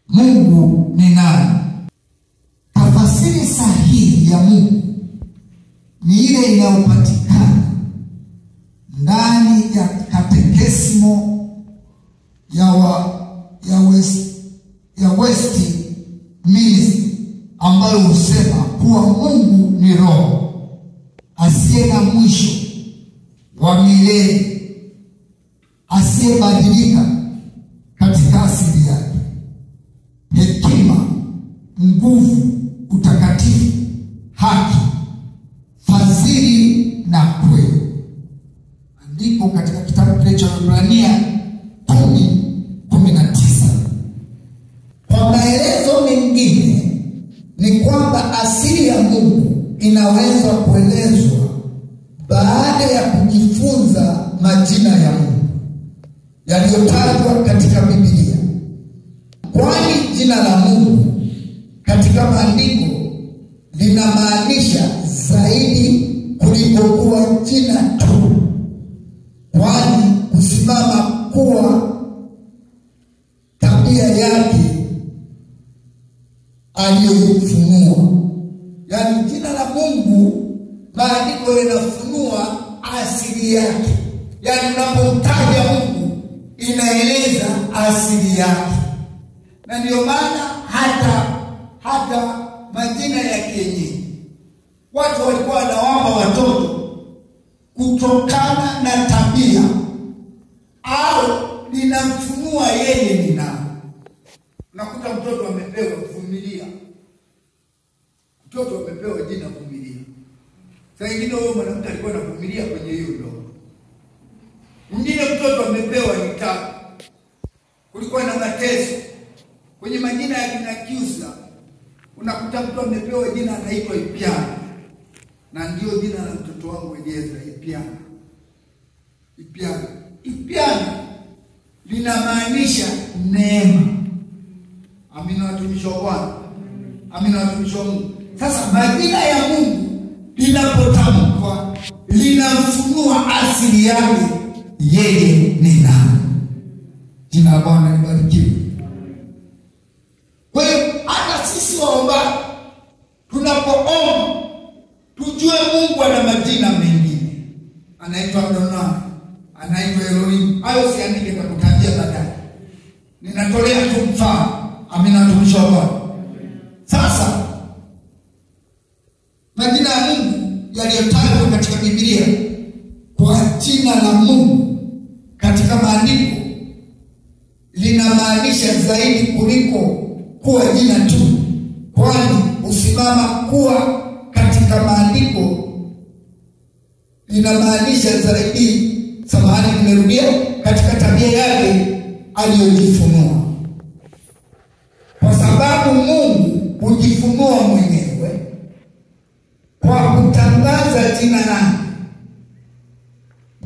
Mungu ni nani? Tafsiri sahihi ya Mungu ni ile inayopatikana ndani ya katekismo ya Westminster ambayo husema kuwa Mungu ni roho asiye na mwisho, wa milele, asiyebadilika katika asili yake, hekima, nguvu, utakatifu, haki, fadhili na kweli. Andiko katika kitabu kile cha Waebrania 10:19. Kwa maelezo mengine ni kwamba asili ya Mungu inaweza kuelezwa baada ya kujifunza majina ya Mungu yaliyotajwa katika Biblia. Kwani jina la Mungu katika maandiko linamaanisha zaidi kuliko kuwa jina tu, kwani kusimama kuwa tabia yake aliyofunua. Yaani jina la Mungu maandiko yanafunua asili yake. Yaani unapomtaja Mungu inaeleza asili yake. Na ndio maana hata majina ya kienyeji watu walikuwa wanawapa watoto kutokana na tabia au linamfunua yeye ni nani. Unakuta mtoto amepewa Vumilia. Mtoto amepewa jina Vumilia. Sasa ingine wewe mwanamke alikuwa anavumilia kwenye hiyo ndoa. Mwingine mtoto amepewa Nitaka. Kulikuwa na mateso. Kwenye majina ya kina Kiusa unakuta mtu amepewa jina anaitwa Ipiana. Na ndio jina la mtoto wangu Elieza, Ipiana. Ipiana linamaanisha neema. Amina watumishi wa Bwana. Amina watumishi wa Mungu. Sasa majina ya Mungu linapotamkwa linamfunua asili yake, yeye ni nani. Jina la Bwana libarikiwe. Kwa hiyo hata sisi waomba tunapoomba tujue Mungu ana majina mengine. Anaitwa Adonai, anaitwa Elohim. Hayo siandike kwa kutajia baadaye. Ninatolea tu mfano. Amina watumishi wa Bwana. Sasa majina ya Mungu yaliyotajwa katika Biblia kwa jina la Mungu katika maandiko linamaanisha zaidi kuliko kuwa jina tu, kwani usimama kuwa katika maandiko linamaanisha zaidi, nimerudia, katika tabia yake aliyojifunua. Kwa sababu Mungu hujifunua mwenyewe kwa kutangaza jina lake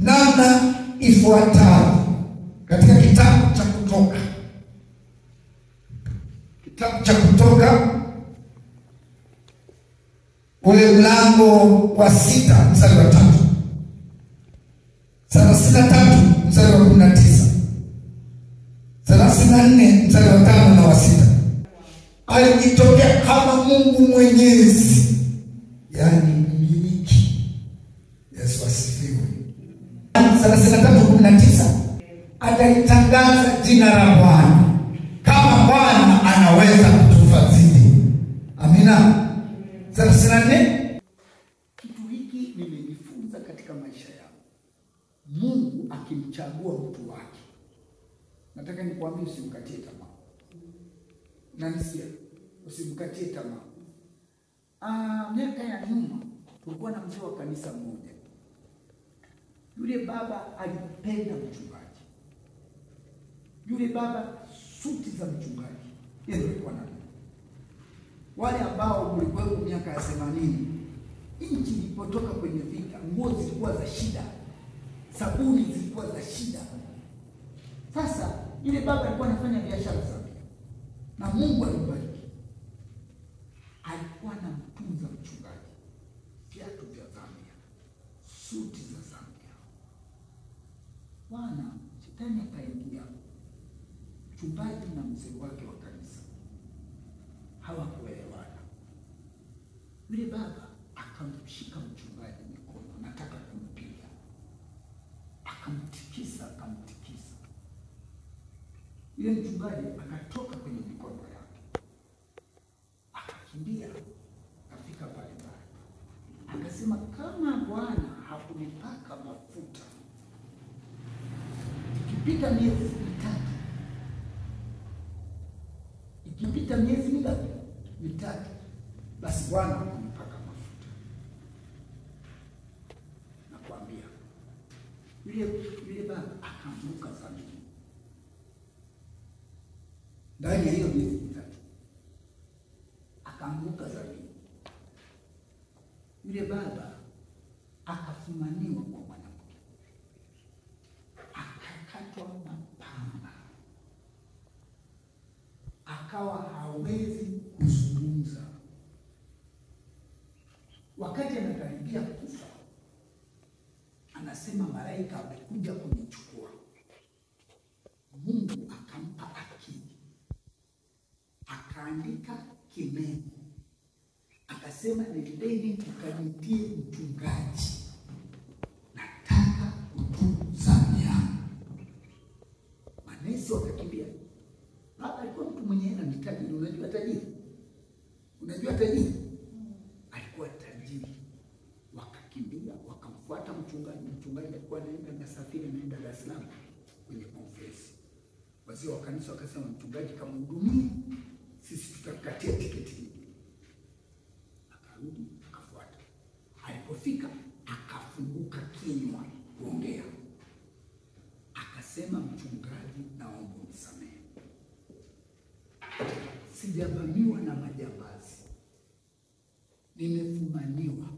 namna ifuatayo katika kitabu cha Kutoka. Kitabu cha Kutoka ule mlango wa 6 mstari wa 3. 33 mstari wa 19. 34 mstari wa 5 na wa 6. Alijitokea kama Mungu Mwenyezi, yaani mmiliki. Yesu asifiwe. 33:19 atalitangaza jina la Bwana, kama Bwana anaweza kutufadhili. Amina. 34. Kitu hiki nimejifunza katika maisha yangu. Mungu akimchagua mtu wake, nataka nikwambie usimkatie tamaa. Unanisikia? Usimkatie tamaa. Miaka ya nyuma tulikuwa na mzee wa kanisa mmoja. Yule baba alipenda mchungaji. Yule baba suti za mchungaji yeye alikuwa nayo. Wale ambao mlikuwa miaka ya 80, nchi ilipotoka kwenye vita, nguo zilikuwa za shida, sabuni zilikuwa za shida. Sasa yule baba alikuwa anafanya biashara zake na Mungu alimbariki. Alikuwa anamtunza mchungaji, viatu vya Zambia, suti za Zambia. Bwana shetani akaingia mchungaji na mzee wake wa kanisa hawakuelewana. Yule baba akamshika mchungaji mikono, anataka kumpiga, akamtikisa. Yule mchungaji akatoka kwenye mikono yake, akakimbia, akafika pale. Akasema, kama Bwana hakunipaka mafuta, ikipita miezi mitatu, basi Bwana hakunipaka mafuta. Nakwambia, yule baba akaanguka zamini. Ndani ya hiyo miezi mitatu akaanguka zamini. Yule baba akafumaniwa kwa mwanamke, akakatwa mapanga, akawa hawezi kuzungumza. Wakati anakaribia kufa, anasema malaika amekuja kunichukua. Mungu akampa akili, akaandika kimemo, akasema, nendeni tukanitie mchungaji, nataka kutubu dhambi yangu. Manesi wakakimbia. Baba alikuwa mtu mwenye hela, ni tajiri. Unajua tajiri? Alikuwa tajiri. Wakakimbia, wakamfuata mchungaji. Mchungaji alikuwa anaenda anaenda Dar es Salaam kwenye conference. Wazee wa kanisa wakasema, mchungaji kamhudumie, sisi tutakatia tiketi. Akarudi, akafuata. Alipofika, akafunguka kinywa kuongea. Akasema, mchungaji, naomba unisamehe. Sijavamiwa na majambazi, nimefumaniwa.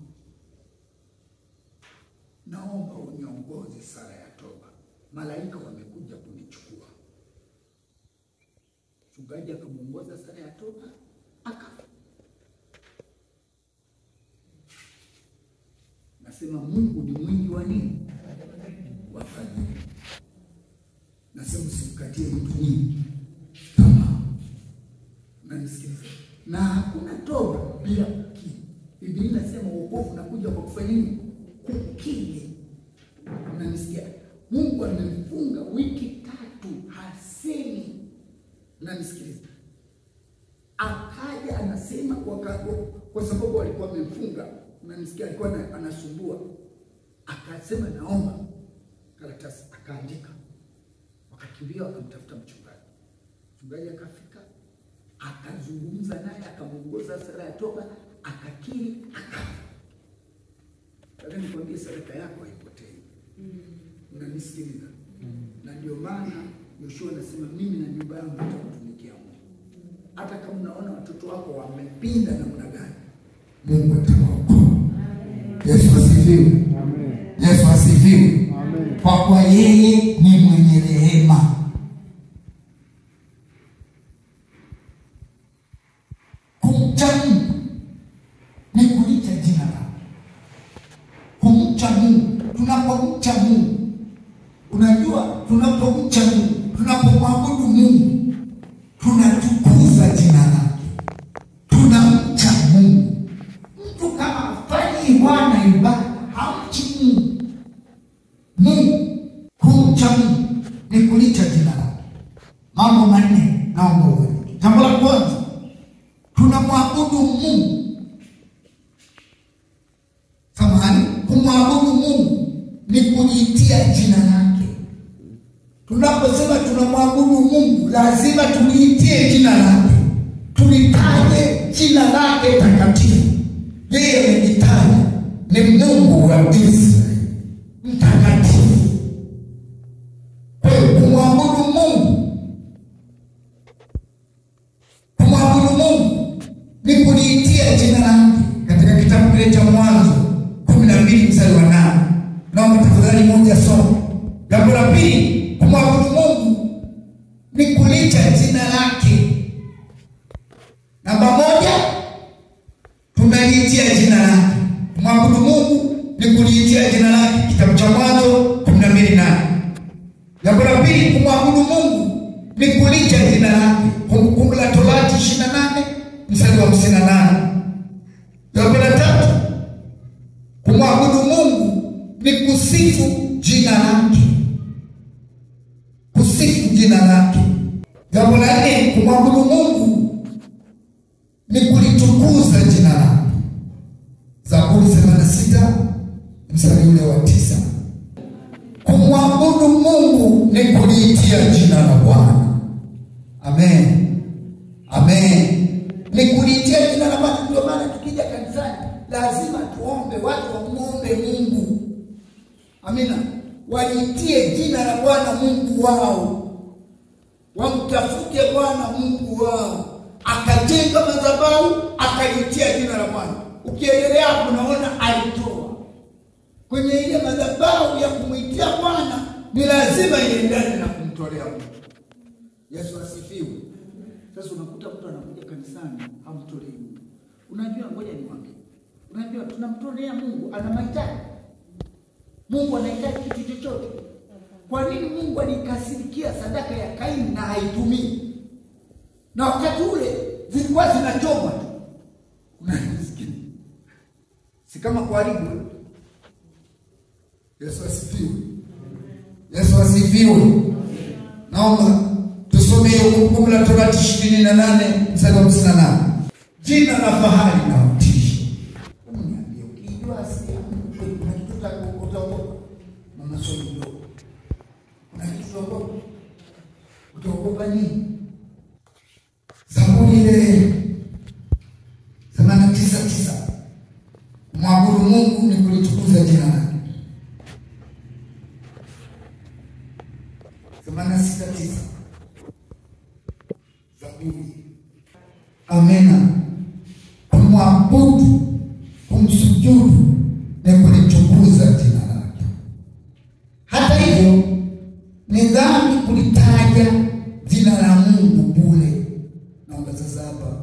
Naomba uniongoze sala ya toba, malaika wamekuja kunichukua. Mchungaji akamuongoza sala ya toba, akafa. Nasema Mungu ni mwingi wa nini? Wa fadhili. Nasema usimkatie mtu nini? Tamaa. Unanisikiliza? Na hakuna toba bila kukiri. Biblia inasema wokovu unakuja kwa kufanya nini? Kukiri. Unanisikia? Mungu amefunga wiki 3 hasemi. Unanisikiliza? Akaja anasema kwa sababu walikuwa wamefunga. Unanisikia? Alikuwa anasumbua. Akasema, naomba karatasi, akaandika. Wakakimbia, wakamtafuta mchungaji. Mchungaji akafika, akazungumza naye, akamuongoza sala ya toba, akakiri, akafa. Lakini nikwambie, sadaka yako haipotei. Unanisikiliza? Na ndio maana Yoshua anasema, mimi na nyumba yangu tutakutumikia Mungu. Hata kama unaona watoto wako wamepinda namna gani, Mungu atawaokoa. Yesu asifiwe. Amen. Yesu asifiwe. Amen. Kwa kuwa yeye ni mwenye rehema. Kumcha Mungu ni kulicha jina lake. Kumcha Mungu, tunapomcha Mungu, unajua, tunapomcha Mungu, tunapomwabudu Mungu, tunatukuza jina lake. Tunamcha Mungu. Mtu kama hafanyi Bwana ibada, hamchi Mungu. Kumcha Mungu ni kulicha jina lake. Mambo manne naomba uwe. Jambo la kwanza, tunamwabudu Mungu. Kumwabudu Mungu ni kuliitia jina lake. Tunaposema tunamwabudu Mungu, lazima tuliitie jina lake. Tulitaje jina lake takatifu. Yeye amejitaja ni Mungu wa Israeli, mtakatifu. Kwa hiyo kumwabudu Mungu ni kuliitia jina lake. Katika kitabu kile cha Mwanzo 12 mstari wa 8. Naomba tafadhali moja soma. Jambo la pili, kumwabudu Mungu ni kulicha jina lake. Namba 1, tunaliitia jina lake. Kumwabudu Mungu ni kuliitia jina lake. Kitabu cha Mwanzo 12:8. Jambo la pili, kumwabudu Mungu ni kulicha jina lake. Kumbukumbu la Torati 28 mstari kumwabudu Mungu ni kulitukuza jina lake. Zaburi 86 mstari ule wa 9. Kumwabudu Mungu ni kuliitia jina la Bwana. Amen. Amen. Ni kuliitia jina la Bwana. Ndio maana tukija kanisani lazima tuombe, watu wamuombe Mungu. Amina. Waliitie jina la Bwana Mungu wao. Wamtafute Bwana Mungu wao. Akajenga madhabahu, akaliitia jina la Bwana. Ukiendelea hapo unaona alitoa. Kwenye ile madhabahu ya kumuitia Bwana ni lazima iendane na kumtolea Mungu. Yesu asifiwe. Sasa unakuta mtu anakuja kanisani hamtolei Mungu. Unajua, ngoja niwaambie. Unajua tunamtolea Mungu, ana mahitaji. Mungu anahitaji kitu chochote. Kwa nini Mungu alikasirikia sadaka ya Kaini na haitumii? Na wakati ule zilikuwa zinachomwa tu. Unasikia? Si kama kuharibu. Yesu asifiwe. Yesu asifiwe. Naomba tusome Kumbukumbu la Torati 28 mstari wa 58. Jina la fahari na utisho. Uniambie, ukijua asili ya Mungu kuna kitu utaogopa. Mama swali ndogo. Kuna kitu utaogopa? Utaogopa nini? Zaburi ile 89:9. Kumwabudu Mungu ni kulitukuza jina lake. 86:9. Zaburi. Amena. Kumwabudu, kumsujudu ni kulitukuza jina lake. Hata hivyo ni dhambi kulitaja jina la Mungu bure. Naomba sasa hapa,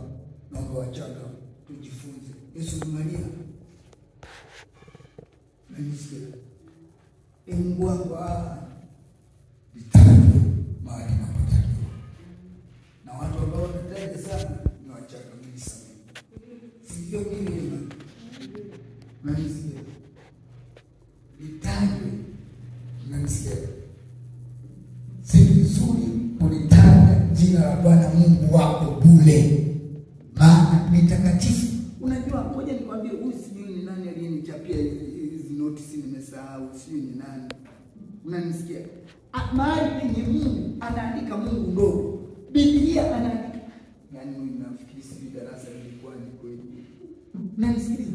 naomba wachaga tujifunze. Yesu Maria. Nanisikia. Mungu wangu litaje mahali napotakiwa. Na watu ambao wanataja sana ni wachaga mimi sana. Sivyo mimi. Nanisikia. Litaje. Nanisikia. Si vizuri kulitaja jina la Bwana Mungu wako bure. Maana ni takatifu. Unajua, ngoja nikwambie, sijui ni nani aliyenichapia hizi notice, nimesahau sijui ni nani. Unanisikia? Mahali penye Mungu anaandika Mungu ndogo. Biblia anaandika. Yaani nafikiri si darasa lilikuwa ni kweli. Unanisikia?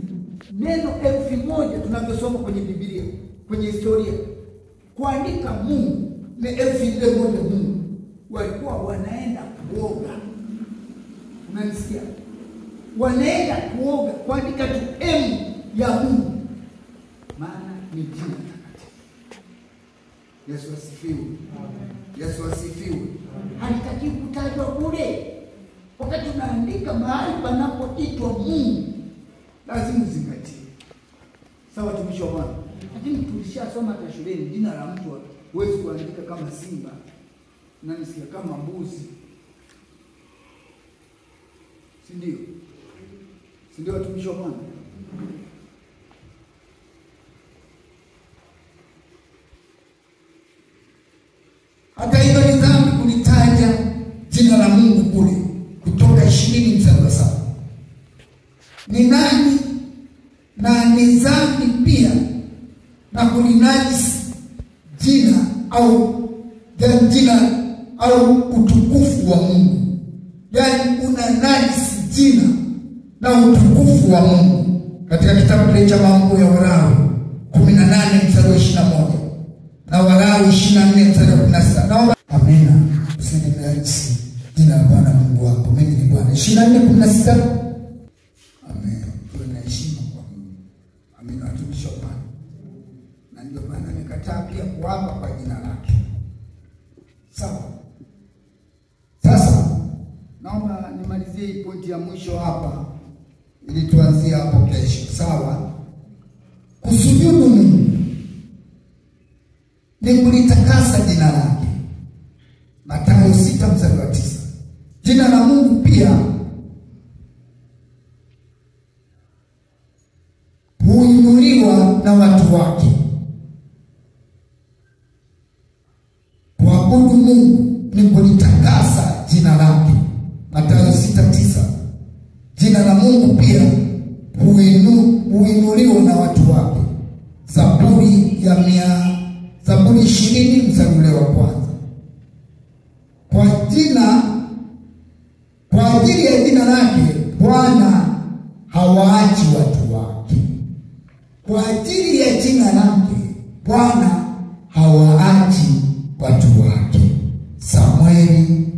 Neno 1000 tunavyosoma kwenye Biblia, kwenye historia. Kuandika Mungu ni 1000 Mungu. Walikuwa wanaenda kuoga. Unanisikia? Wanaenda kuoga kuandika tu M ya Mungu. Maana ni jina takatifu. Yesu asifiwe. Yesu asifiwe. Halitaki kutajwa bure. Wakati unaandika mahali panapoitwa Mungu, lazima uzingatie. Sawa tumishi wa Bwana. Lakini tulishasoma hata shuleni, jina la mtu huwezi kuandika kama simba. Unanisikia? Kama mbuzi. Si ndio? Si ndio tumishi wa Bwana? Hata hivyo ni dhambi kulitaja jina la Mungu bure. Kutoka 20 mstari wa 7. Ni nani na ni dhambi pia na kulinajisi jina au utukufu wa Mungu. Yaani unanajisi jina na utukufu wa Mungu. Katika kitabu cha Mambo ya Walawi 18 mstari wa 21 na Walawi 24 mstari wa 16. Naomba amina. Usinajisi jina la Bwana Mungu wako. Mimi ni Bwana. 24:16. Amen. Tunaheshima kwa Mungu. Amina tumishi wa Bwana. Na ndio maana nikataa pia kuapa kwa jina lake. Sawa. Sasa naomba nimalizie pointi ya mwisho hapa ili tuanzie hapo kesho. Sawa? Kusujudu Mungu ni kulitakasa jina lake. Mathayo 6 mstari wa 9. Jina la Mungu pia huinuliwa na watu wake. Kuabudu Mungu ni kulitakasa jina lake. Zaburi 20 mstari ule wa kwanza. Kwa ajili ya jina lake Bwana hawaachi watu wake. Kwa ajili ya jina lake Bwana hawaachi watu wake. Samueli